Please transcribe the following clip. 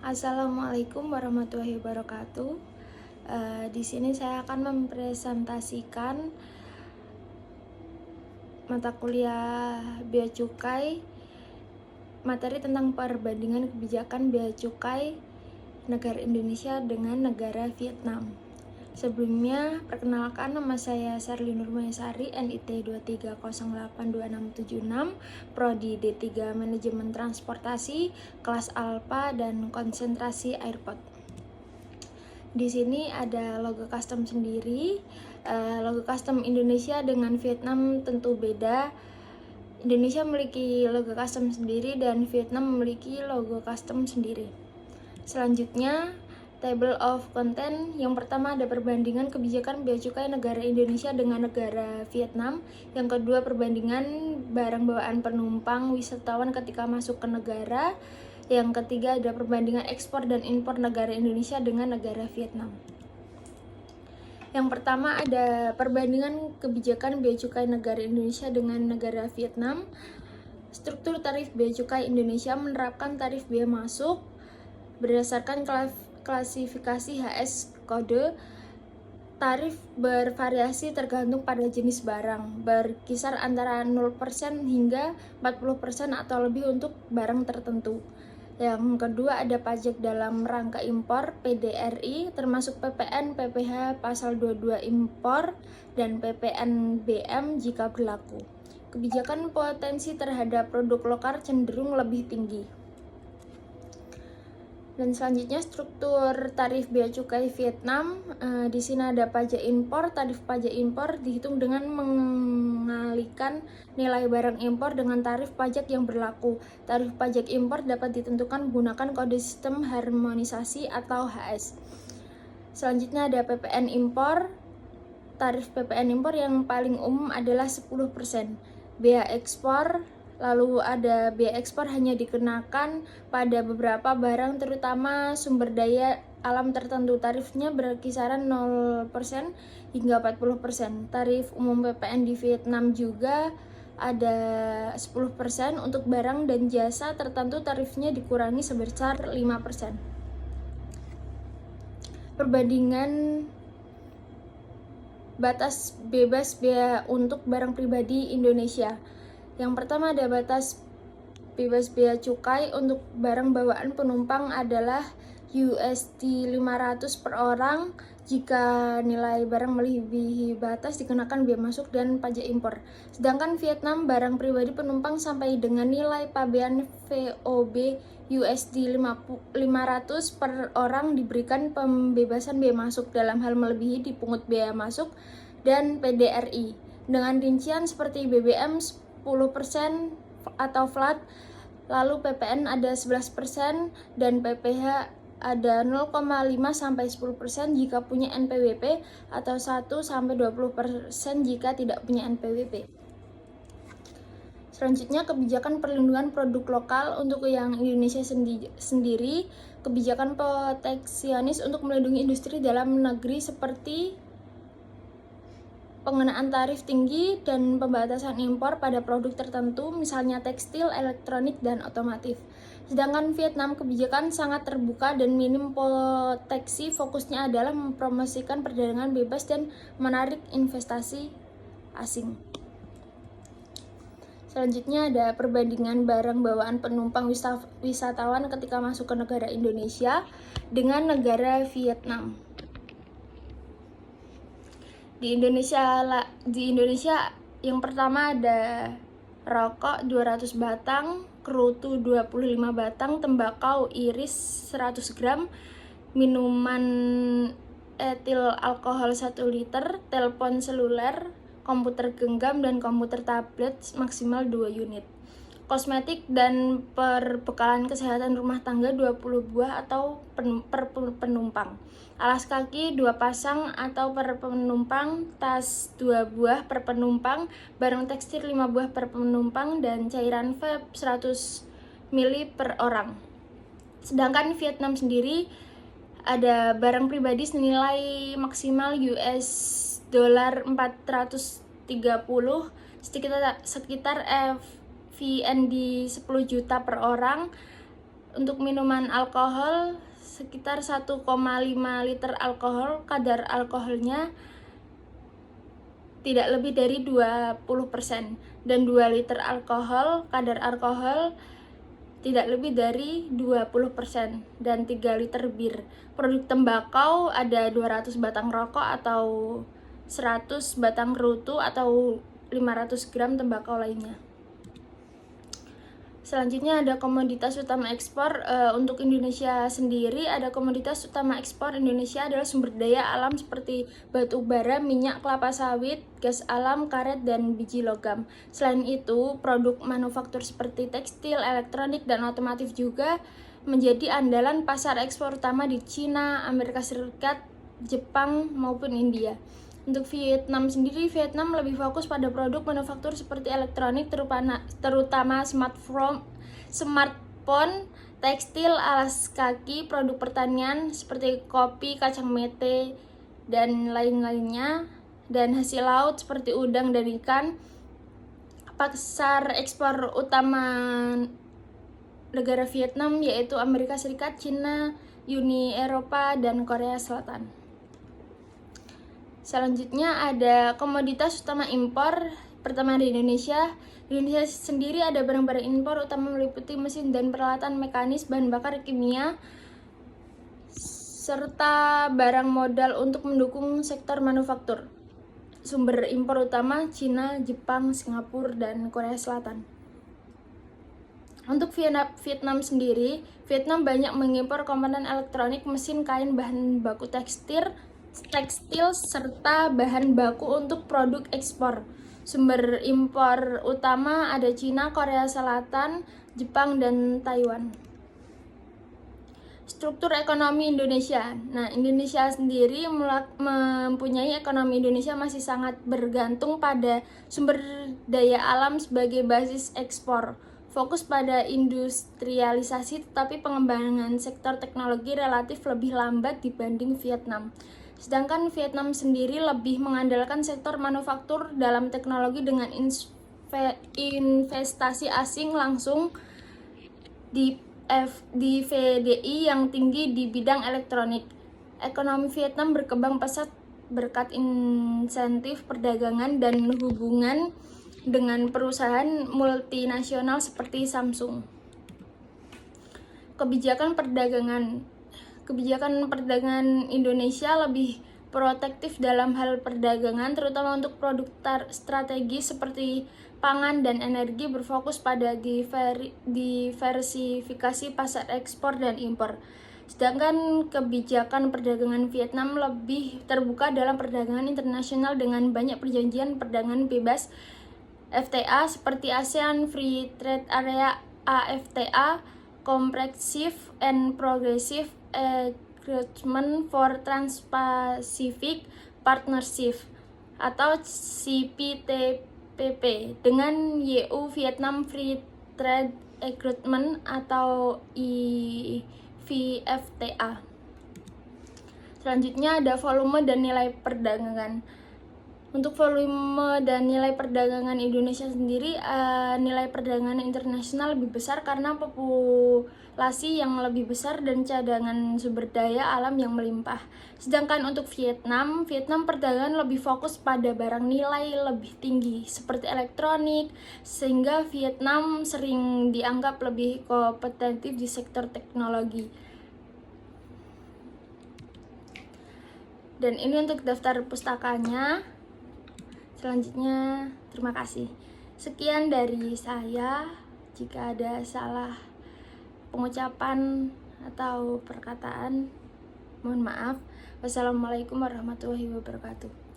Assalamualaikum warahmatullahi wabarakatuh. Di sini saya akan mempresentasikan mata kuliah Bea Cukai, materi tentang perbandingan kebijakan bea cukai negara Indonesia dengan negara Vietnam. Sebelumnya, perkenalkan, nama saya Sherly Nurmayasari, NIT 2308266, Prodi D3 Manajemen Transportasi, kelas Alpha dan konsentrasi Airport. Di sini ada logo custom sendiri. Logo custom Indonesia dengan Vietnam tentu beda. Indonesia memiliki logo custom sendiri dan Vietnam memiliki logo custom sendiri. Selanjutnya, table of content. Yang pertama ada perbandingan kebijakan bea cukai negara Indonesia dengan negara Vietnam. Yang kedua, perbandingan barang bawaan penumpang wisatawan ketika masuk ke negara. Yang ketiga ada perbandingan ekspor dan impor negara Indonesia dengan negara Vietnam. Yang pertama ada perbandingan kebijakan bea cukai negara Indonesia dengan negara Vietnam. Struktur tarif bea cukai Indonesia menerapkan tarif bea masuk berdasarkan klasifikasi HS kode. Tarif bervariasi tergantung pada jenis barang, berkisar antara 0% hingga 40% atau lebih untuk barang tertentu. Yang kedua ada pajak dalam rangka impor PDRI, termasuk PPN, PPh pasal 22 impor, dan PPNBM jika berlaku. Kebijakan potensi terhadap produk lokal cenderung lebih tinggi. Dan selanjutnya struktur tarif bea cukai Vietnam. Di sini ada pajak impor. Tarif pajak impor dihitung dengan mengalihkan nilai barang impor dengan tarif pajak yang berlaku. Tarif pajak impor dapat ditentukan menggunakan kode sistem harmonisasi atau HS. Selanjutnya ada PPN impor. Tarif PPN impor yang paling umum adalah 10%. Bea ekspor. Lalu ada bea ekspor hanya dikenakan pada beberapa barang terutama sumber daya alam tertentu. Tarifnya berkisaran 0% hingga 40%. Tarif umum PPN di Vietnam juga ada 10%. Untuk barang dan jasa tertentu tarifnya dikurangi sebesar 5%. Perbandingan batas bebas bea untuk barang pribadi Indonesia. Yang pertama ada batas bebas bea cukai untuk barang bawaan penumpang adalah USD 500 per orang. Jika nilai barang melebihi batas dikenakan bea masuk dan pajak impor. Sedangkan Vietnam barang pribadi penumpang sampai dengan nilai pabean VOB USD 500 per orang diberikan pembebasan bea masuk, dalam hal melebihi dipungut bea masuk dan PDRI dengan rincian seperti BBM 10% atau flat, lalu PPN ada 11% dan PPh ada 0,5 sampai 10% jika punya NPWP atau 1 sampai 20% jika tidak punya NPWP. Selanjutnya kebijakan perlindungan produk lokal untuk yang Indonesia sendiri. Kebijakan proteksionis untuk melindungi industri dalam negeri seperti pengenaan tarif tinggi dan pembatasan impor pada produk tertentu, misalnya tekstil, elektronik, dan otomotif. Sedangkan Vietnam kebijakan sangat terbuka dan minim proteksi, fokusnya adalah mempromosikan perdagangan bebas dan menarik investasi asing. Selanjutnya ada perbandingan barang bawaan penumpang wisatawan ketika masuk ke negara Indonesia dengan negara Vietnam. Di Indonesia yang pertama ada rokok 200 batang, kerutu 25 batang, tembakau iris 100 gram, minuman etil alkohol 1 liter, telepon seluler, komputer genggam, dan komputer tablet maksimal 2 unit. Kosmetik dan perbekalan kesehatan rumah tangga 20 buah atau per penumpang. Alas kaki 2 pasang atau per penumpang, tas 2 buah per penumpang, barang tekstil 5 buah per penumpang, dan cairan vape 100 ml per orang. Sedangkan Vietnam sendiri ada barang pribadi senilai maksimal US dollar 430 sekitar VND 10 juta per orang, Untuk minuman alkohol sekitar 1,5 liter alkohol, kadar alkoholnya tidak lebih dari 20%, dan 2 liter alkohol, kadar alkohol tidak lebih dari 20%, dan 3 liter bir. Produk tembakau ada 200 batang rokok atau 100 batang rutu atau 500 gram tembakau lainnya. Selanjutnya ada komoditas utama ekspor. Untuk Indonesia sendiri, ada komoditas utama ekspor Indonesia adalah sumber daya alam seperti batu bara, minyak kelapa sawit, gas alam, karet, dan biji logam. Selain itu, produk manufaktur seperti tekstil, elektronik, dan otomotif juga menjadi andalan pasar ekspor utama di Cina, Amerika Serikat, Jepang, maupun India. Untuk Vietnam sendiri, Vietnam lebih fokus pada produk manufaktur seperti elektronik, terutama smartphone, tekstil, alas kaki, produk pertanian seperti kopi, kacang mete, dan lain-lainnya, dan hasil laut seperti udang dan ikan. Pasar ekspor utama negara Vietnam yaitu Amerika Serikat, Cina, Uni Eropa, dan Korea Selatan. Selanjutnya ada komoditas utama impor. Pertama di Indonesia. Di Indonesia sendiri ada barang-barang impor utama meliputi mesin dan peralatan mekanis, bahan bakar kimia, serta barang modal untuk mendukung sektor manufaktur. Sumber impor utama Cina, Jepang, Singapura, dan Korea Selatan. Untuk Vietnam sendiri, Vietnam banyak mengimpor komponen elektronik, mesin, kain, bahan baku tekstil, serta bahan baku untuk produk ekspor. Sumber impor utama ada Cina, Korea Selatan, Jepang, dan Taiwan. Struktur ekonomi Indonesia. Nah, Indonesia sendiri mempunyai ekonomi Indonesia masih sangat bergantung pada sumber daya alam sebagai basis ekspor. Fokus pada industrialisasi, tetapi pengembangan sektor teknologi relatif lebih lambat dibanding Vietnam. Sedangkan Vietnam sendiri lebih mengandalkan sektor manufaktur dalam teknologi dengan investasi asing langsung di FDI yang tinggi di bidang elektronik. Ekonomi Vietnam berkembang pesat berkat insentif perdagangan dan hubungan dengan perusahaan multinasional seperti Samsung. Kebijakan perdagangan Indonesia lebih protektif dalam hal perdagangan, terutama untuk produk strategis seperti pangan dan energi, berfokus pada diversifikasi pasar ekspor dan impor. Sedangkan kebijakan perdagangan Vietnam lebih terbuka dalam perdagangan internasional dengan banyak perjanjian perdagangan bebas FTA seperti ASEAN Free Trade Area AFTA, Comprehensive and Progressive Agreement for Trans-Pacific Partnership atau CPTPP dengan EU Vietnam Free Trade Agreement atau EVFTA. Selanjutnya ada volume dan nilai perdagangan. Untuk volume dan nilai perdagangan Indonesia sendiri, nilai perdagangan internasional lebih besar karena populasi yang lebih besar dan cadangan sumber daya alam yang melimpah. Sedangkan untuk Vietnam perdagangan lebih fokus pada barang nilai lebih tinggi seperti elektronik, sehingga Vietnam sering dianggap lebih kompetitif di sektor teknologi. Dan ini untuk daftar pustakanya. Selanjutnya, terima kasih. Sekian dari saya. Jika ada salah pengucapan atau perkataan, mohon maaf. Wassalamualaikum warahmatullahi wabarakatuh.